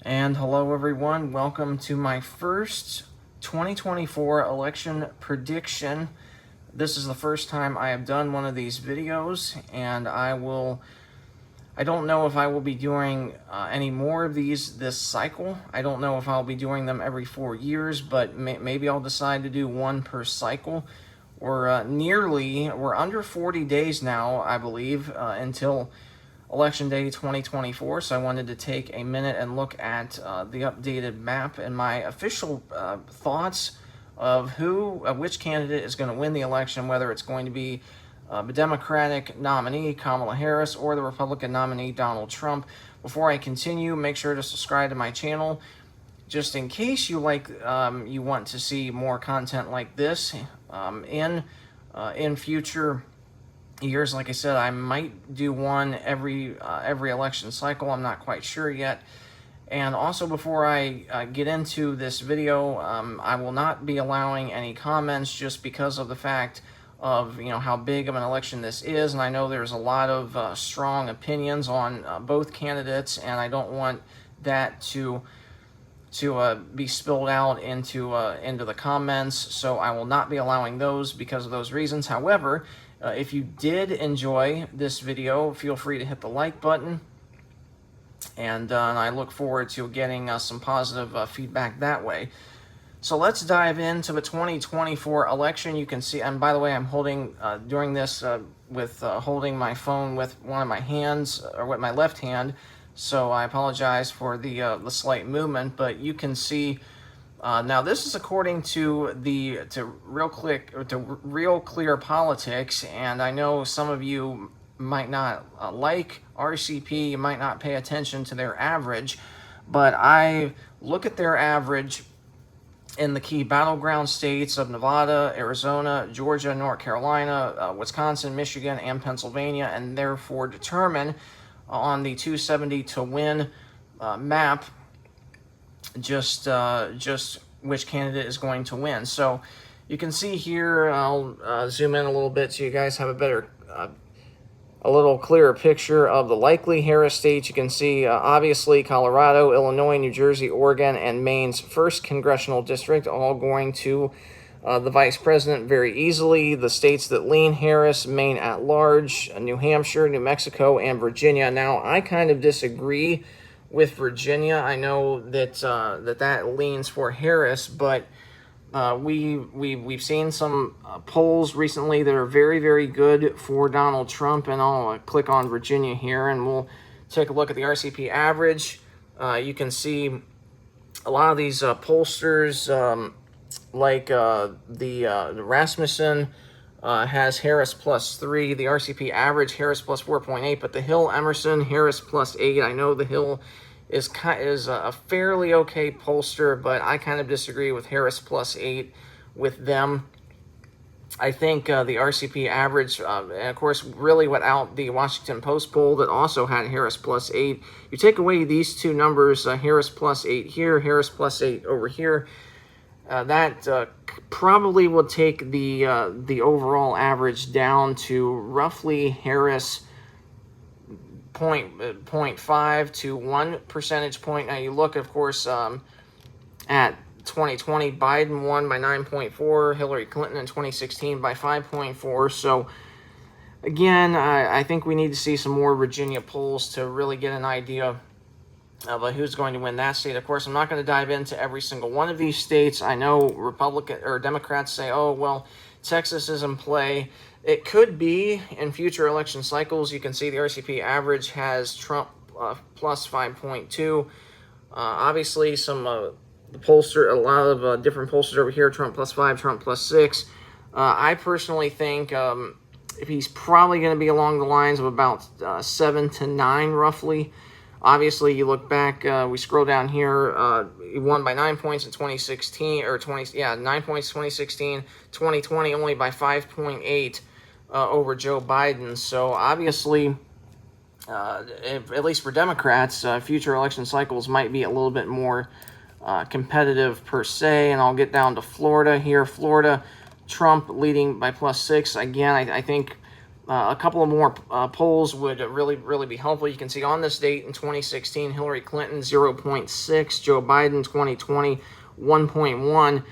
And hello everyone, welcome to my first 2024 election prediction. This is the first time I have done one of these videos, and I don't know if I will be doing any more of these this cycle. I don't know if I'll be doing them every 4 years, but maybe I'll decide to do one per cycle. We're under 40 days now, I believe, until Election Day 2024, so I wanted to take a minute and look at the updated map and my official thoughts of which candidate is going to win the election, whether it's going to be the Democratic nominee, Kamala Harris, or the Republican nominee, Donald Trump. Before I continue, make sure to subscribe to my channel, just in case you want to see more content like this in future years. Like I said, I might do one every election cycle. I'm not quite sure yet. And also, before I get into this video, I will not be allowing any comments, just because of the fact of how big of an election this is. And I know there's a lot of strong opinions on both candidates, and I don't want that to be spilled out into the comments. So I will not be allowing those because of those reasons. However, if you did enjoy this video, feel free to hit the like button, and I look forward to getting some positive feedback that way. So let's dive into the 2024 election. You can see, and by the way, I'm holding doing this holding my phone with one of my hands, or with my left hand. So I apologize for the slight movement, but you can see. Now, this is according to Real Clear Politics, and I know some of you might not like RCP, you might not pay attention to their average, but I look at their average in the key battleground states of Nevada, Arizona, Georgia, North Carolina, Wisconsin, Michigan, and Pennsylvania, and therefore determine on the 270 to win map just which candidate is going to win. So you can see here, I'll zoom in a little bit so you guys have a little clearer picture of the likely Harris states. You can see obviously Colorado, Illinois, New Jersey, Oregon, and Maine's 1st congressional district all going to the vice president very easily. The states that lean Harris: Maine at large, New Hampshire, New Mexico, and Virginia. Now, I kind of disagree with Virginia. I know that that leans for Harris, but we've seen some polls recently that are very, very good for Donald Trump, and I'll click on Virginia here, and we'll take a look at the RCP average. You can see a lot of these pollsters, like the Rasmussen has Harris +3, the RCP average Harris +4.8, but the Hill Emerson Harris +8. I know the Hill is a fairly okay pollster, but I kind of disagree with Harris +8 with them. I think the RCP average, and of course, really without the Washington Post poll that also had Harris +8, you take away these two numbers, Harris +8 here, Harris +8 over here, that probably will take the overall average down to roughly Harris 0.5 to 1 percentage point. Now you look, of course, at 2020, Biden won by 9.4, Hillary Clinton in 2016 by 5.4. So again, I think we need to see some more Virginia polls to really get an idea of who's going to win that state. Of course, I'm not going to dive into every single one of these states. I know Republican or Democrats say, oh, well, Texas is in play. It could be in future election cycles. You can see the RCP average has Trump +5.2. Obviously, a lot of different pollsters over here, Trump +5, Trump +6. I personally think he's probably going to be along the lines of about 7 to 9, roughly. Obviously, you look back, we scroll down here, he won by 9 points in 2016, 9 points 2016, 2020 only by 5.8 over Joe Biden. So obviously, at least for Democrats, future election cycles might be a little bit more competitive per se. And I'll get down to Florida here. Florida, Trump leading by +6. Again, I think A couple of more polls would really be helpful. You can see on this date in 2016, Hillary Clinton 0.6, Joe Biden 2020 1.1,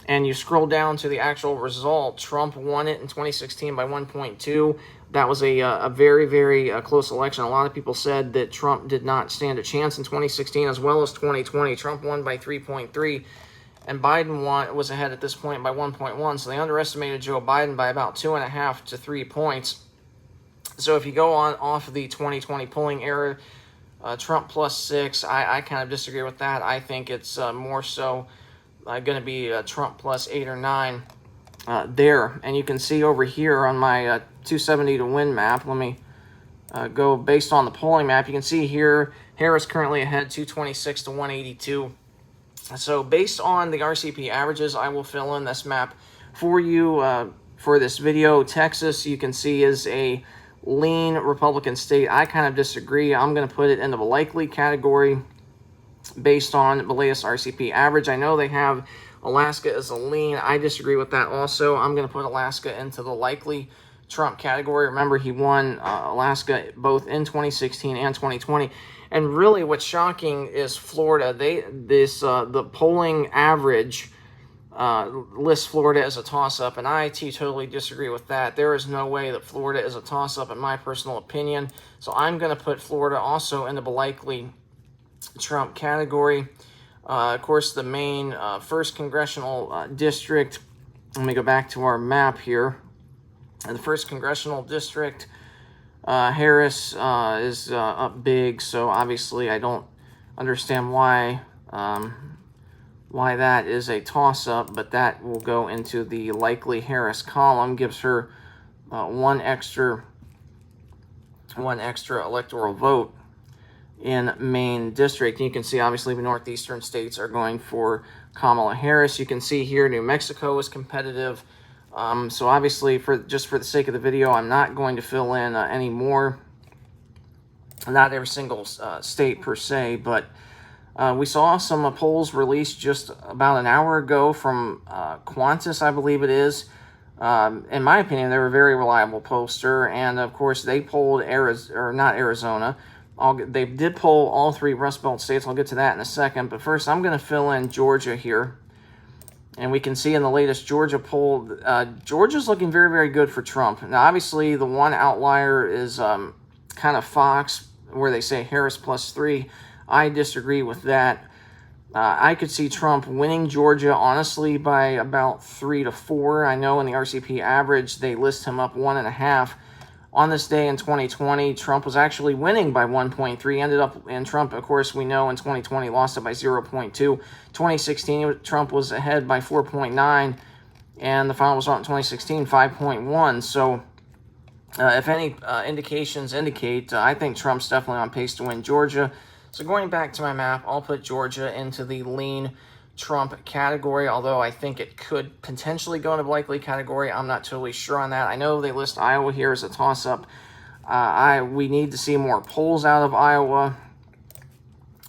and you scroll down to the actual result. Trump won it in 2016 by 1.2. That was a very close election. A lot of people said that Trump did not stand a chance in 2016 as well as 2020. Trump won by 3.3. And Biden was ahead at this point by 1.1, so they underestimated Joe Biden by about 2.5 to 3 points. So if you go on off of the 2020 polling error, Trump plus 6, I kind of disagree with that. I think it's more so going to be Trump plus 8 or 9 there. And you can see over here on my 270 to win map, let me go based on the polling map. You can see here, Harris currently ahead 226 to 182. So based on the RCP averages, I will fill in this map for you for this video. Texas, you can see, is a lean Republican state. I kind of disagree. I'm going to put it into the likely category based on the latest RCP average. I know they have Alaska as a lean. I disagree with that also. I'm going to put Alaska into the likely Trump category. Remember, he won Alaska both in 2016 and 2020. And really what's shocking is Florida. The polling average lists Florida as a toss-up, and I totally disagree with that. There is no way that Florida is a toss-up in my personal opinion. So I'm going to put Florida also into the likely Trump category. Of course, the main 1st congressional district, let me go back to our map here. The 1st congressional district, Harris is up big, so obviously I don't understand why that is a toss-up, but that will go into the likely Harris column. Gives her one extra electoral vote in main district. And you can see obviously the northeastern states are going for Kamala Harris. You can see here New Mexico is competitive. So obviously, just for the sake of the video, I'm not going to fill in any more. Not every single state per se, but we saw some polls released just about an hour ago from Qantas, I believe it is. In my opinion, they were a very reliable pollster, and of course, they polled Arizona. They did poll all 3 Rust Belt states. I'll get to that in a second, but first, I'm going to fill in Georgia here. And we can see in the latest Georgia poll, Georgia's looking very good for Trump. Now, obviously, the one outlier is kind of Fox, where they say Harris plus 3. I disagree with that. I could see Trump winning Georgia, honestly, by about 3 to 4. I know in the RCP average, they list him up 1.5. On this day in 2020, Trump was actually winning by 1.3. Ended up, and Trump, of course, we know in 2020 lost it by 0.2. 2016, Trump was ahead by 4.9, and the final result in 2016, 5.1. So, if any indications indicate, I think Trump's definitely on pace to win Georgia. So, going back to my map, I'll put Georgia into the lean Trump category, although I think it could potentially go into the likely category. I'm not totally sure on that. I know they list Iowa here as a toss-up. We need to see more polls out of Iowa.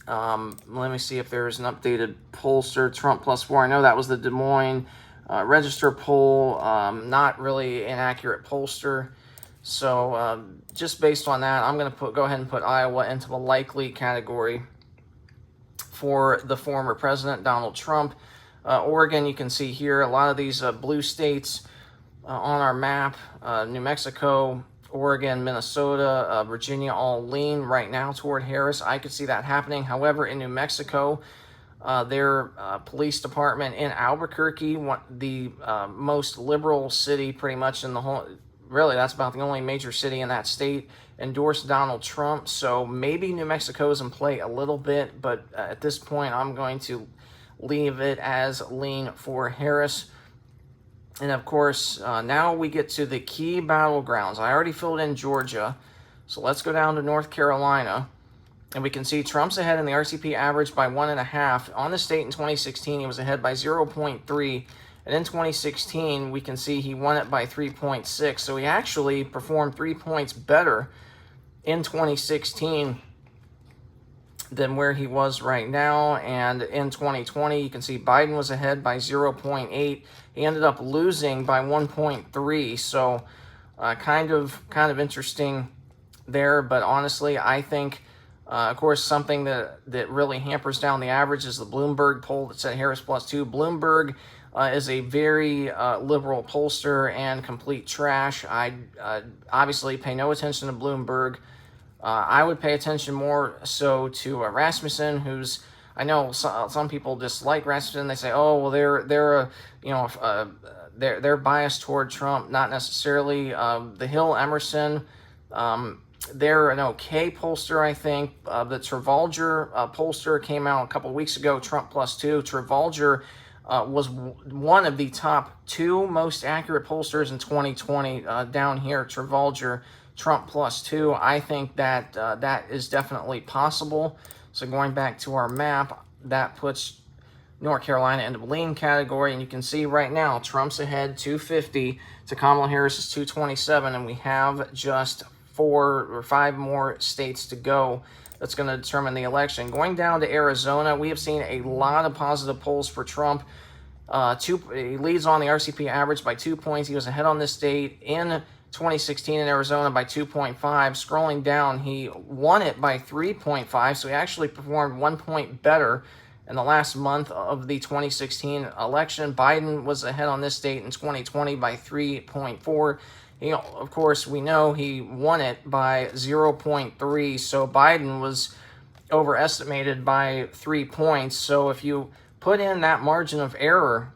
Let me see if there's an updated pollster, Trump plus 4. I know that was the Des Moines Register poll, not really an accurate pollster. So just based on that, I'm going to go ahead and put Iowa into the likely category for the former president, Donald Trump. Oregon, you can see here, a lot of these blue states on our map, New Mexico, Oregon, Minnesota, Virginia, all lean right now toward Harris. I could see that happening. However, in New Mexico, their police department in Albuquerque, the most liberal city pretty much in the whole, really that's about the only major city in that state, endorsed Donald Trump. So maybe New Mexico is in play a little bit, but at this point I'm going to leave it as lean for Harris. And of course, now we get to the key battlegrounds. I already filled in Georgia, so let's go down to North Carolina. And we can see Trump's ahead in the RCP average by 1.5. On the state in 2016, he was ahead by 0.3. And in 2016, we can see he won it by 3.6. So he actually performed 3 points better in 2016 than where he was right now. And in 2020, you can see Biden was ahead by 0.8. He ended up losing by 1.3. So kind of interesting there. But honestly, I think, of course, something that really hampers down the average is the Bloomberg poll that said Harris +2. Bloomberg is a very liberal pollster and complete trash. I obviously pay no attention to Bloomberg. I would pay attention more so to Rasmussen, who's, I know some people dislike Rasmussen. They say, oh, well, they're biased toward Trump. Not necessarily. The Hill Emerson, they're an okay pollster, I think. The Travolger pollster came out a couple of weeks ago, Trump +2. Travolger was one of the top 2 most accurate pollsters in 2020 down here. Travolger, Trump +2. I think that that is definitely possible. So going back to our map, that puts North Carolina into the lean category, and you can see right now Trump's ahead 250 to Kamala Harris is 227, and we have just 4 or 5 more states to go. That's going to determine the election. Going down to Arizona, we have seen a lot of positive polls for Trump. He leads on the RCP average by 2 points. He was ahead on this state in 2016 in Arizona by 2.5. Scrolling down, he won it by 3.5, so he actually performed 1 point better in the last month of the 2016 election. Biden was ahead on this state in 2020 by 3.4. Of course, we know he won it by 0.3, so Biden was overestimated by 3 points. So if you put in that margin of error,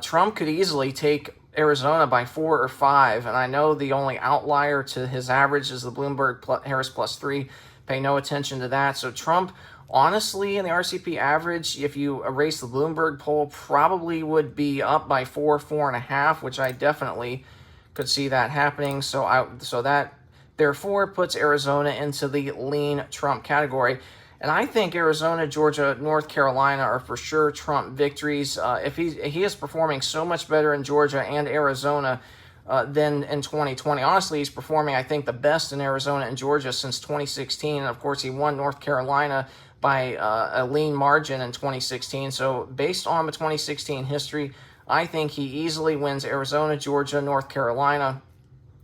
Trump could easily take Arizona by 4 or 5, and I know the only outlier to his average is the Bloomberg Harris +3. Pay no attention to that. So Trump, honestly, in the RCP average, if you erase the Bloomberg poll, probably would be up by 4, 4.5, which I definitely could see that happening. So that therefore puts Arizona into the lean Trump category. And I think Arizona, Georgia, North Carolina are for sure Trump victories. If he is performing so much better in Georgia and Arizona than in 2020. Honestly, he's performing, I think, the best in Arizona and Georgia since 2016. And of course, he won North Carolina by a lean margin in 2016. So based on the 2016 history, I think he easily wins Arizona, Georgia, North Carolina.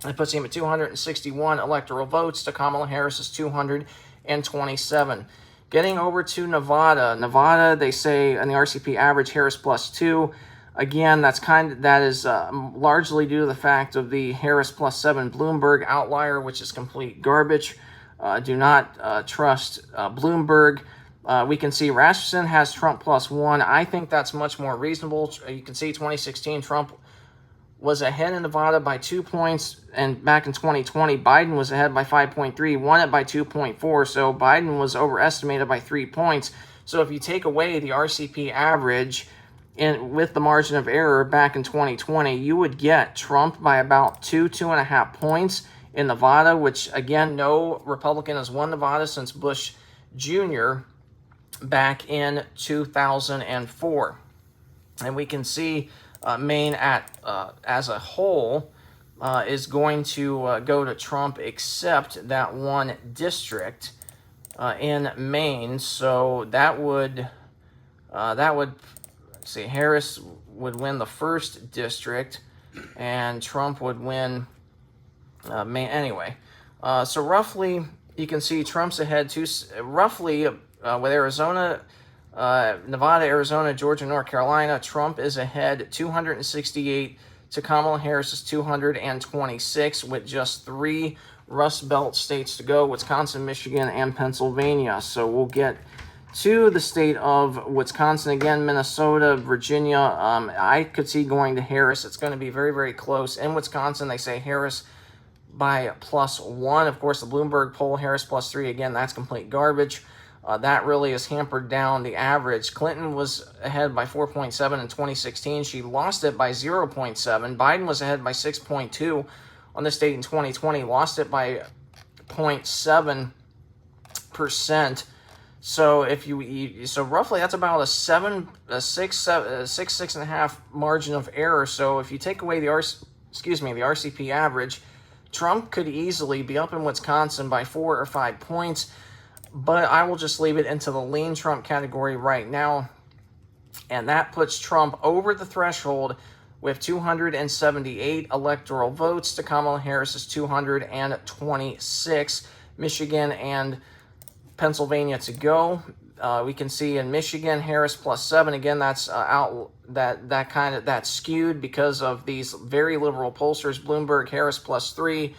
It puts him at 261 electoral votes to Kamala Harris's 227. Getting over to Nevada. Nevada, they say in the RCP average, Harris +2. Again, that is largely due to the fact of the Harris +7 Bloomberg outlier, which is complete garbage. Do not trust Bloomberg. We can see Rasmussen has Trump +1. I think that's much more reasonable. You can see 2016 Trump was ahead in Nevada by 2 points, and back in 2020, Biden was ahead by 5.3, won it by 2.4, so Biden was overestimated by 3 points. So if you take away the RCP average with the margin of error back in 2020, you would get Trump by about 2.5 points in Nevada, which, again, no Republican has won Nevada since Bush Jr. back in 2004. And we can see Maine as a whole is going to go to Trump, except that one district in Maine. So that would see, Harris would win the first district, and Trump would win Maine anyway. So roughly, you can see Trump's ahead roughly with Arizona. Nevada, Arizona, Georgia, North Carolina, Trump is ahead 268 to Kamala Harris's 226 with just 3 Rust Belt states to go, Wisconsin, Michigan, and Pennsylvania. So we'll get to the state of Wisconsin again, Minnesota, Virginia. I could see going to Harris. It's going to be very, very close. In Wisconsin, they say Harris by +1. Of course, the Bloomberg poll, Harris +3. Again, that's complete garbage. That really has hampered down the average. Clinton was ahead by 4.7 in 2016. She lost it by 0.7. Biden was ahead by 6.2 on this date in 2020. Lost it by 0.7%. So if so roughly that's about a 6.5 margin of error. So if you take away the RCP average, Trump could easily be up in Wisconsin by 4 or 5 points. But I will just leave it into the lean Trump category right now. And that puts Trump over the threshold with 278 electoral votes to Kamala Harris's 226. Michigan and Pennsylvania to go. We can see in Michigan, Harris +7. Again, that's that's skewed because of these very liberal pollsters. Bloomberg, Harris +3.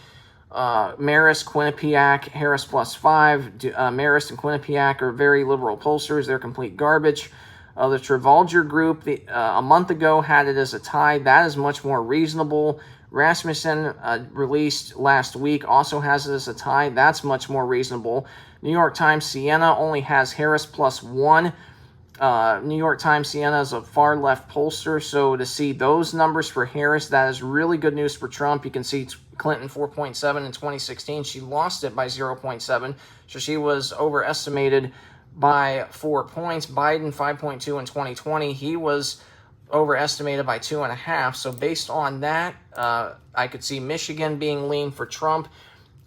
Marist, Quinnipiac, Harris +5. Marist and Quinnipiac are very liberal pollsters. They're complete garbage. The Travolger group, a month ago, had it as a tie. That is much more reasonable. Rasmussen, released last week, also has it as a tie. That's much more reasonable. New York Times Siena only has Harris +1. New York Times Siena is a far left pollster, so to see those numbers for Harris, that is really good news for Trump. You can see Clinton 4.7 in 2016. She lost it by 0.7, so she was overestimated by 4 points. Biden 5.2 in 2020. He was overestimated by 2.5. So based on that, I could see Michigan being lean for Trump,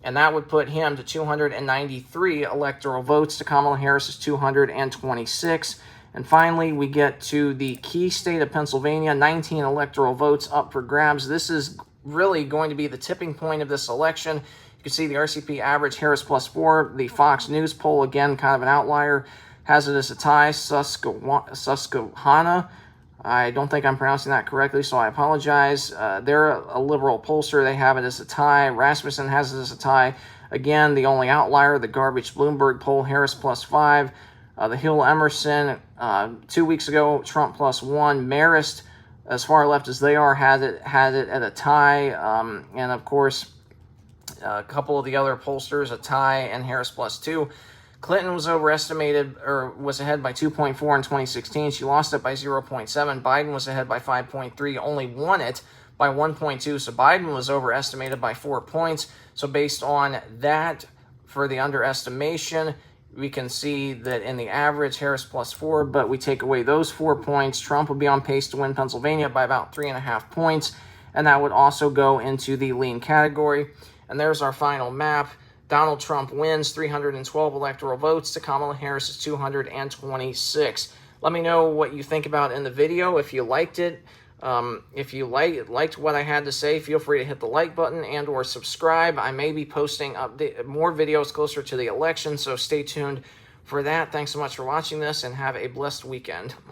and that would put him to 293 electoral votes to Kamala Harris's 226. And finally, we get to the key state of Pennsylvania, 19 electoral votes up for grabs. This is really going to be the tipping point of this election. You can see the RCP average, Harris +4. The Fox News poll, again, kind of an outlier, has it as a tie. Susquehanna, I don't think I'm pronouncing that correctly, so I apologize. They're a liberal pollster. They have it as a tie. Rasmussen has it as a tie. Again, the only outlier, the garbage Bloomberg poll, Harris +5. The Hill Emerson, 2 weeks ago, Trump +1. Marist, as far left as they are, had it at a tie. And of course, a couple of the other pollsters, a tie, and Harris +2. Clinton was overestimated, or was ahead by 2.4 in 2016. She lost it by 0.7. Biden was ahead by 5.3, only won it by 1.2. So Biden was overestimated by 4 points. So based on that, for the underestimation, we can see that in the average, Harris +4, but we take away those 4 points, Trump would be on pace to win Pennsylvania by about 3.5 points, and that would also go into the lean category. And there's our final map. Donald Trump wins 312 electoral votes to Kamala Harris's 226. Let me know what you think about in the video. If you liked it, if you liked what I had to say, feel free to hit the like button and or subscribe. I may be posting more videos closer to the election, so stay tuned for that. Thanks so much for watching this, and have a blessed weekend.